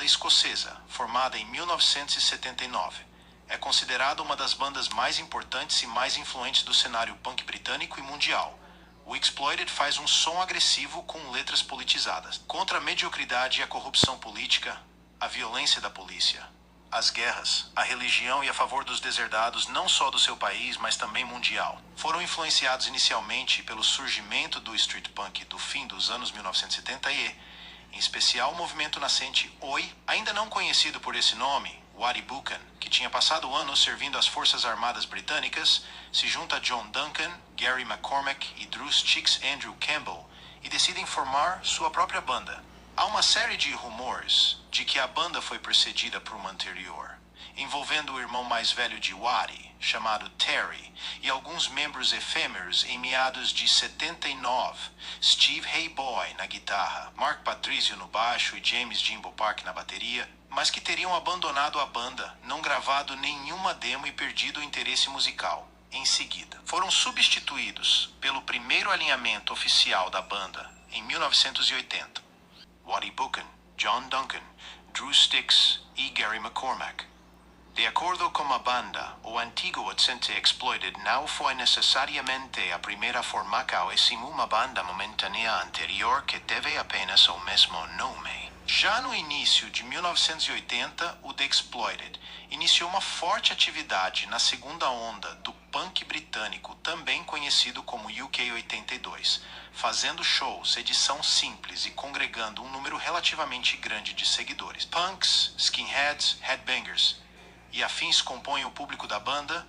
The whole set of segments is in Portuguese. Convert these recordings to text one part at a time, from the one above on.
escocesa, formada em 1979. É considerada uma das bandas mais importantes e mais influentes do cenário punk britânico e mundial. O Exploited faz um som agressivo com letras politizadas, contra a mediocridade e a corrupção política, a violência da polícia, as guerras, a religião e a favor dos deserdados não só do seu país, mas também mundial. Foram influenciados inicialmente pelo surgimento do street punk do fim dos anos 1970 e, em especial, o movimento nascente Oi, ainda não conhecido por esse nome, Wattie Buchan, que tinha passado anos servindo as Forças Armadas Britânicas, se junta a John Duncan, Gary McCormack e Drew Sticks Andrew Campbell e decidem formar sua própria banda. Há uma série de rumores de que a banda foi precedida por uma anterior, envolvendo o irmão mais velho de Wattie, chamado Terry, e alguns membros efêmeros em meados de 79, Steve Hayboy na guitarra, Mark Patricio no baixo e James Jimbo Park na bateria, mas que teriam abandonado a banda, não gravado nenhuma demo e perdido o interesse musical. Em seguida, foram substituídos pelo primeiro alinhamento oficial da banda em 1980. Wattie Buchan, John Duncan, Drew Sticks e Gary McCormack. De acordo com a banda, o antigo Odsente Exploited não foi necessariamente a primeira a formar e sim uma banda momentânea anterior que teve apenas o mesmo nome. Já no início de 1980, o The Exploited iniciou uma forte atividade na segunda onda do punk britânico, também conhecido como UK 82, fazendo shows, edição simples e congregando um número relativamente grande de seguidores. Punks, skinheads, headbangers e afins compõem o público da banda,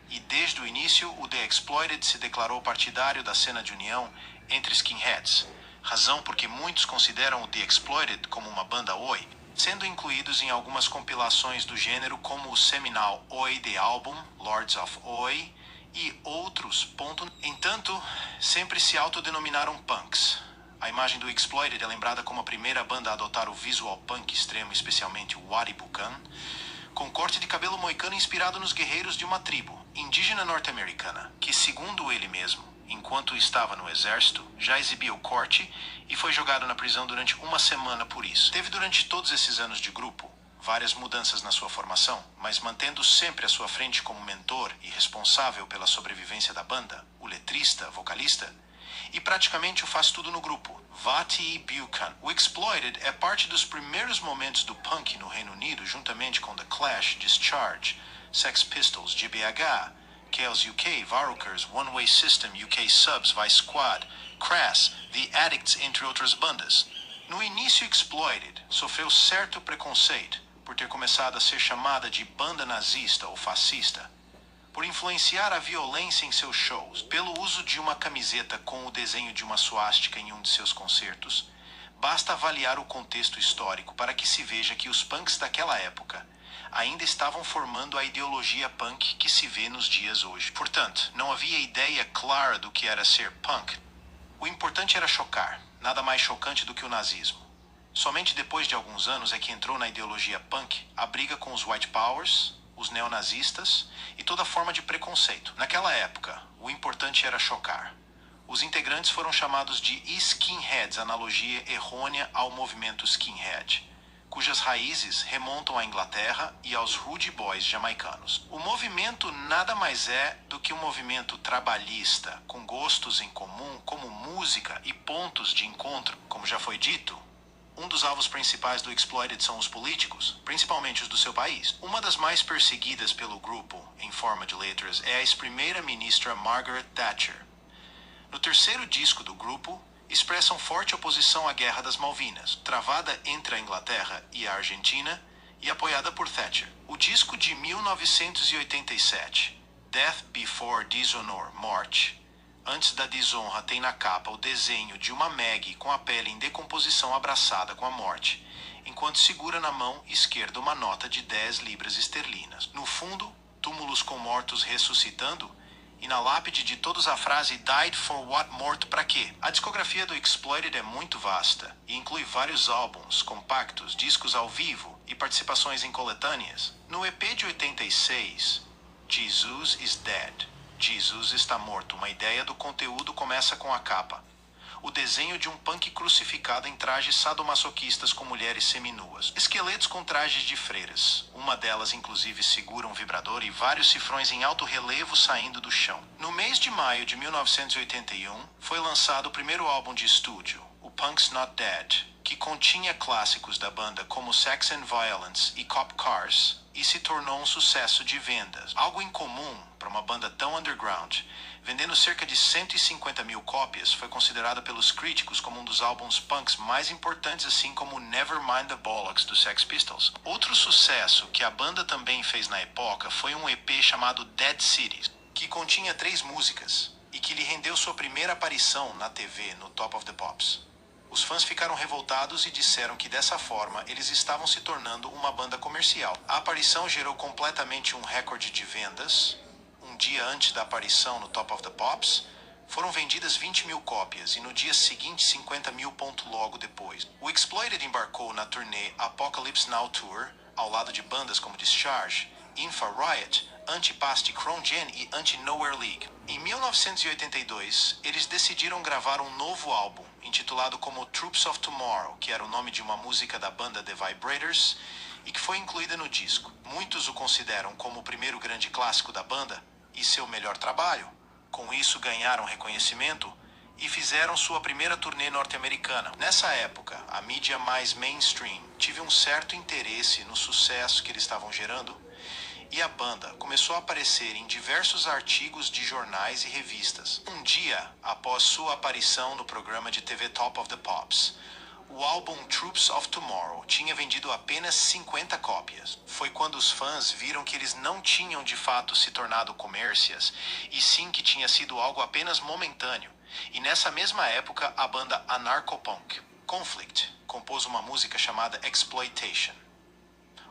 e desde o início o The Exploited se declarou partidário da cena de união entre skinheads, razão porque muitos consideram o The Exploited como uma banda Oi, sendo incluídos em algumas compilações do gênero como o seminal Oi The Album, Lords of Oi, e outros. Entanto, sempre se autodenominaram punks. A imagem do Exploited é lembrada como a primeira banda a adotar o visual punk extremo, especialmente o Wattie Buchan, com corte de cabelo moicano inspirado nos guerreiros de uma tribo indígena norte-americana, que, segundo ele mesmo, enquanto estava no exército, já exibia o corte e foi jogado na prisão durante uma semana por isso. Teve durante todos esses anos de grupo várias mudanças na sua formação, mas mantendo sempre à sua frente como mentor e responsável pela sobrevivência da banda, o letrista, vocalista, e praticamente o faz tudo no grupo, Wattie Buchan. O Exploited é parte dos primeiros momentos do punk no Reino Unido, juntamente com The Clash, Discharge, Sex Pistols, GBH, Chaos UK, Varukers, One Way System, UK Subs, Vice Squad, Crass, The Addicts, entre outras bandas. No início, Exploited sofreu certo preconceito por ter começado a ser chamada de banda nazista ou fascista, por influenciar a violência em seus shows, pelo uso de uma camiseta com o desenho de uma suástica em um de seus concertos. Basta avaliar o contexto histórico para que se veja que os punks daquela época ainda estavam formando a ideologia punk que se vê nos dias hoje. Portanto, não havia ideia clara do que era ser punk. O importante era chocar, nada mais chocante do que o nazismo. Somente depois de alguns anos é que entrou na ideologia punk a briga com os white powers, os neonazistas e toda forma de preconceito. Naquela época, o importante era chocar. Os integrantes foram chamados de skinheads, analogia errônea ao movimento skinhead, cujas raízes remontam à Inglaterra e aos Rude Boys jamaicanos. O movimento nada mais é do que um movimento trabalhista, com gostos em comum, como música e pontos de encontro. Como já foi dito, um dos alvos principais do Exploited são os políticos, principalmente os do seu país. Uma das mais perseguidas pelo grupo, em forma de letras, é a ex-primeira-ministra Margaret Thatcher. No terceiro disco do grupo, expressam forte oposição à Guerra das Malvinas, travada entre a Inglaterra e a Argentina e apoiada por Thatcher. O disco de 1987, Death Before Dishonor, Morte, antes da desonra, tem na capa o desenho de uma Maggie com a pele em decomposição abraçada com a morte, enquanto segura na mão esquerda uma nota de 10 libras esterlinas. No fundo, túmulos com mortos ressuscitando, e na lápide de todos a frase Died for what? Morto pra quê? A discografia do Exploited é muito vasta e inclui vários álbuns, compactos, discos ao vivo e participações em coletâneas. No EP de 86, Jesus is Dead, Jesus está morto, uma ideia do conteúdo começa com a capa. o desenho de um punk crucificado em trajes sadomasoquistas com mulheres seminuas. Esqueletos com trajes de freiras. Uma delas, inclusive, segura um vibrador e vários cifrões em alto relevo saindo do chão. No mês de maio de 1981, foi lançado o primeiro álbum de estúdio, o Punk's Not Dead, que continha clássicos da banda como Sex and Violence e Cop Cars, e se tornou um sucesso de vendas. Algo incomum para uma banda tão underground. Vendendo cerca de 150 mil cópias, foi considerada pelos críticos como um dos álbuns punks mais importantes, assim como Nevermind the Bollocks dos Sex Pistols. Outro sucesso que a banda também fez na época foi um EP chamado Dead Cities, que continha 3 músicas e que lhe rendeu sua primeira aparição na TV no Top of the Pops. Os fãs ficaram revoltados e disseram que dessa forma eles estavam se tornando uma banda comercial. A aparição gerou completamente um recorde de vendas. Um dia antes da aparição no Top of the Pops, foram vendidas 20 mil cópias e no dia seguinte 50 mil logo depois. O Exploited embarcou na turnê Apocalypse Now Tour, ao lado de bandas como Discharge, Infa Riot, Antipasti, Cron Gen e Anti-Nowhere League. Em 1982, eles decidiram gravar um novo álbum, intitulado como Troops of Tomorrow, que era o nome de uma música da banda The Vibrators, e que foi incluída no disco. Muitos o consideram como o primeiro grande clássico da banda e seu melhor trabalho. Com isso, ganharam reconhecimento e fizeram sua primeira turnê norte-americana. Nessa época, a mídia mais mainstream teve um certo interesse no sucesso que eles estavam gerando, e a banda começou a aparecer em diversos artigos de jornais e revistas. Um dia após sua aparição no programa de TV Top of the Pops, o álbum Troops of Tomorrow tinha vendido apenas 50 cópias. Foi quando os fãs viram que eles não tinham de fato se tornado comércias, e sim que tinha sido algo apenas momentâneo. E nessa mesma época, a banda Anarchopunk Conflict compôs uma música chamada Exploitation.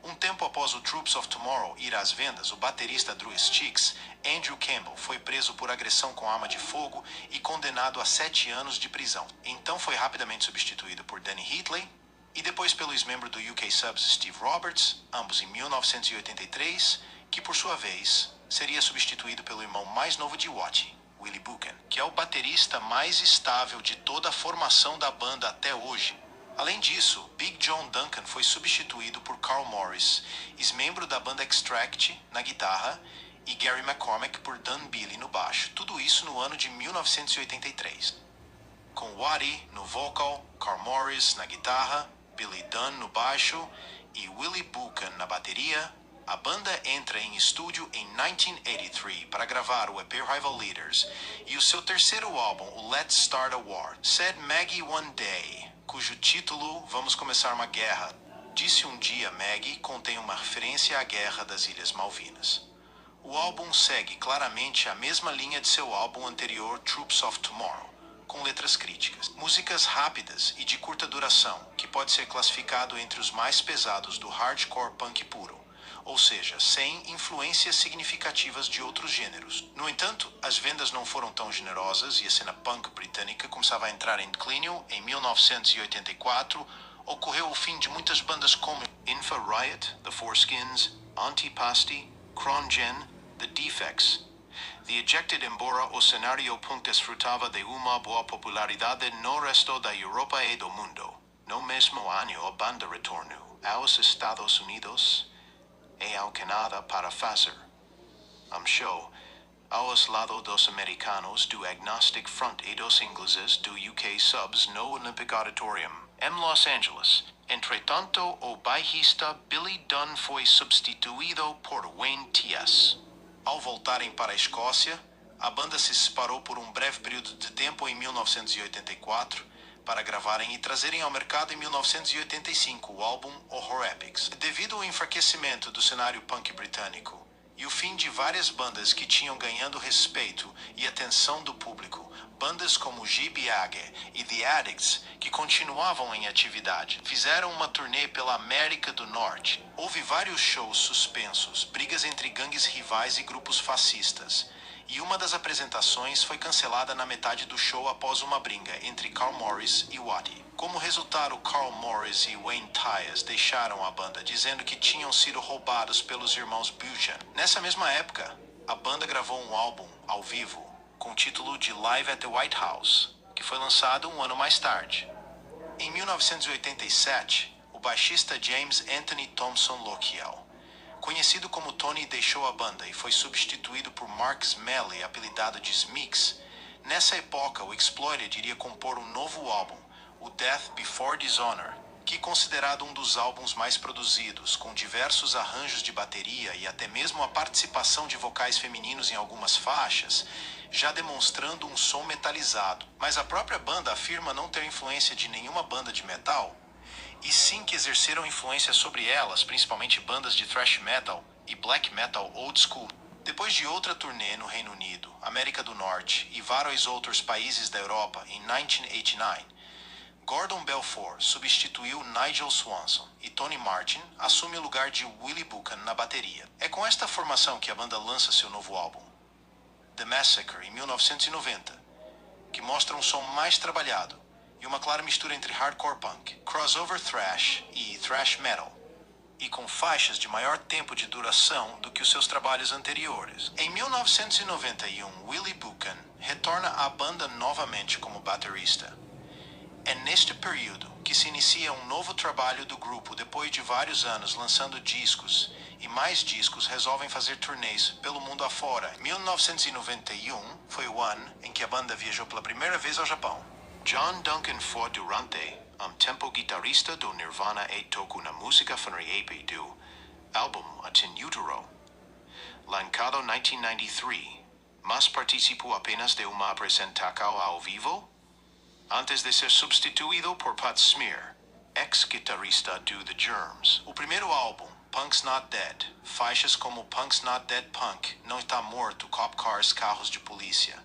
Um tempo após o Troops of Tomorrow ir às vendas, o baterista Drew Sticks, Andrew Campbell, foi preso por agressão com arma de fogo e condenado a 7 anos de prisão. Então foi rapidamente substituído por Danny Heatley e depois pelo ex-membro do UK Subs Steve Roberts, ambos em 1983, que por sua vez seria substituído pelo irmão mais novo de Wattie, Willie Buchan, que é o baterista mais estável de toda a formação da banda até hoje. Além disso, Big John Duncan foi substituído por Carl Morris, ex-membro da banda Extract, na guitarra, e Gary McCormack por Dan Billy no baixo. Tudo isso no ano de 1983. Com Wattie no vocal, Carl Morris na guitarra, Billy Dunn no baixo e Willie Buchan na bateria, a banda entra em estúdio em 1983 para gravar o EP Rival Leaders e o seu terceiro álbum, o Let's Start a War. Said Maggie one day, cujo título Vamos Começar uma Guerra, disse um dia Maggie, contém uma referência à Guerra das Ilhas Malvinas. O álbum segue claramente a mesma linha de seu álbum anterior Troops of Tomorrow, com letras críticas, músicas rápidas e de curta duração, que pode ser classificado entre os mais pesados do hardcore punk puro, ou seja, sem influências significativas de outros gêneros. No entanto, as vendas não foram tão generosas e a cena punk britânica começava a entrar em declínio. Em 1984, ocorreu o fim de muitas bandas como Infa Riot, The Foreskins, Antipasti, Cron Gen, The Defects. The Ejected, embora o cenário punk desfrutava de uma boa popularidade no resto da Europa e do mundo. No mesmo ano, a banda retornou aos Estados Unidos e ao Canadá para fazer show aos lados dos americanos do Agnostic Front e dos ingleses do UK Subs no Olympic Auditorium, em Los Angeles. Entretanto, o baixista Billy Dunn foi substituído por Wayne T.S. Ao voltarem para a Escócia, a banda se separou por um breve período de tempo em 1984 para gravarem e trazerem ao mercado em 1985 o álbum Horror Epics. Devido ao enfraquecimento do cenário punk britânico e o fim de várias bandas que tinham ganhando respeito e atenção do público, bandas como G.B.Age e The Addicts, que continuavam em atividade, fizeram uma turnê pela América do Norte. Houve vários shows suspensos, brigas entre gangues rivais e grupos fascistas, e uma das apresentações foi cancelada na metade do show após uma briga entre Carl Morris e Wattie. Como resultado, Carl Morris e Wayne Tyas deixaram a banda, dizendo que tinham sido roubados pelos irmãos Buchan. Nessa mesma época, a banda gravou um álbum ao vivo com o título de Live at the White House, que foi lançado um ano mais tarde. Em 1987, o baixista James Anthony Thompson Lochiel, conhecido como Tony, deixou a banda e foi substituído por Mark Smelly, apelidado de Smeeks. Nessa época, o Exploited iria compor um novo álbum, o Death Before Dishonor, que é considerado um dos álbuns mais produzidos, com diversos arranjos de bateria e até mesmo a participação de vocais femininos em algumas faixas, já demonstrando um som metalizado. Mas a própria banda afirma não ter influência de nenhuma banda de metal, e sim que exerceram influência sobre elas, principalmente bandas de thrash metal e black metal old school. Depois de outra turnê no Reino Unido, América do Norte e vários outros países da Europa em 1989, Gordon Belfort substituiu Nigel Swanson e Tony Martin assume o lugar de Willie Buchan na bateria. É com esta formação que a banda lança seu novo álbum, The Massacre, em 1990, que mostra um som mais trabalhado e uma clara mistura entre hardcore punk, crossover thrash e thrash metal, e com faixas de maior tempo de duração do que os seus trabalhos anteriores. Em 1991, Willie Buchan retorna à banda novamente como baterista. É neste período que se inicia um novo trabalho do grupo depois de vários anos lançando discos, e mais discos resolvem fazer turnês pelo mundo afora. 1991 foi o ano em que a banda viajou pela primeira vez ao Japão. John Duncan foi durante tempo guitarrista do Nirvana e tocou na música funeraria do álbum In Utero, lançado em 1993, mas participou apenas de uma apresentação ao vivo antes de ser substituído por Pat Smear, ex-guitarrista do The Germs. O primeiro álbum, Punk's Not Dead, faixas como Punk's Not Dead Punk, Não Está Morto, Cop Cars, Carros de Polícia,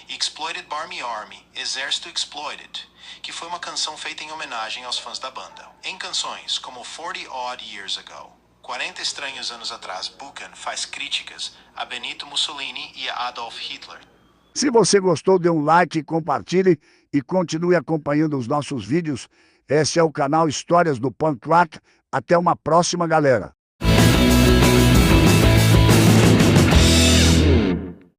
e Exploited Barmy Army, Exército Exploited, que foi uma canção feita em homenagem aos fãs da banda. Em canções como 40 Odd Years Ago, 40 estranhos anos atrás, Buchan faz críticas a Benito Mussolini e a Adolf Hitler. Se você gostou, dê um like, compartilhe e continue acompanhando os nossos vídeos. Esse é o canal Histórias do Punk Rock. Até uma próxima, galera.